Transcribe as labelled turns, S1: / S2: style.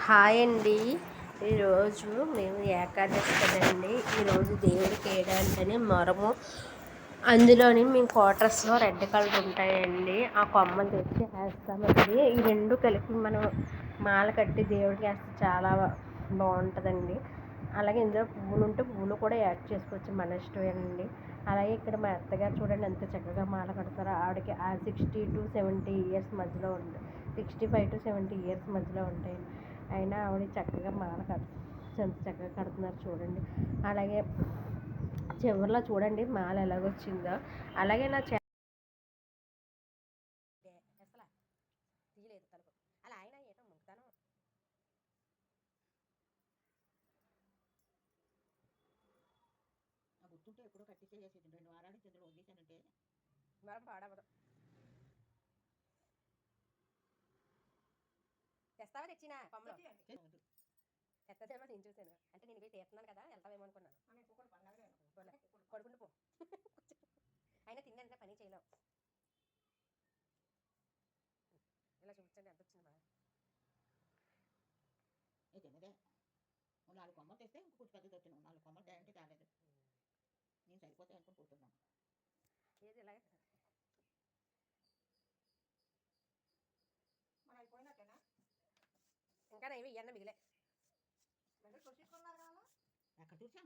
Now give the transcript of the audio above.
S1: Hi అండి. ఈరోజు మేము ఏకాదశి కదండి. ఈరోజు దేవుడికి వేయడానికని మొరము, అందులోని మేము క్వార్టర్స్లో రెడ్ కలర్ ఉంటాయండి. ఆ కొమ్మలు తెచ్చి వేస్తామండి. ఈ రెండు కలిపి మనం మాల కట్టి దేవుడికి వేస్తే చాలా బాగుంటుందండి. అలాగే ఇందులో పువ్వులు ఉంటే పువ్వులు కూడా యాడ్ చేసుకోవచ్చు, మన ఇష్టమేనండి. అలాగే ఇక్కడ మా అత్తగారు చూడండి ఎంత చక్కగా మాల కడతారో. ఆవిడకి ఆ 60 to 70 ఇయర్స్ మధ్యలో ఉంటుంది, 65 to 70 ఇయర్స్ మధ్యలో ఉంటాయండి. అయినా ఆవిడ చక్కగా మాల ఎంత చక్కగా కడుతున్నారు చూడండి. అలాగే చివరిలో చూడండి మాల ఎలాగొచ్చిందో. అలాగే నా అసలు తీయలేదు తలుపు. అలా ఆయన ఏదో ముగ్గుతాను. గుర్తుంటే ఎప్పుడో కట్టించేసేది 2 వారాల నుంచి ఇందులో వదిలేసానంటే మరం పాడవదు. తెస్తావా తెచ్చినా కొమ్మలు ఎత్తదేమో నేను చూశాను. అంటే నేను ఇవి తీస్తున్నాను కదా, వెళ్తావేమో అనుకున్నాను. పడుకుంటూ పో. అయినా తిన్నంత పని చేయలేవు. ఇలా చూపించండి ఎంత వచ్చింది బాగా. తిన్నదే 4 కొమ్మలు తెస్తే ఇంకొక పెద్దది వచ్చినావు. 4 కొమ్మలు తేంటే తేలేదు. నేను సరిపోతాయి అనుకుని కూర్చున్నాను. ఏది ఇలాగే మన అయిపోయినట్టేనా? ఇంకా ఇవి ఇవన్నీ మిగిలే ఎక్కడ చూసాం.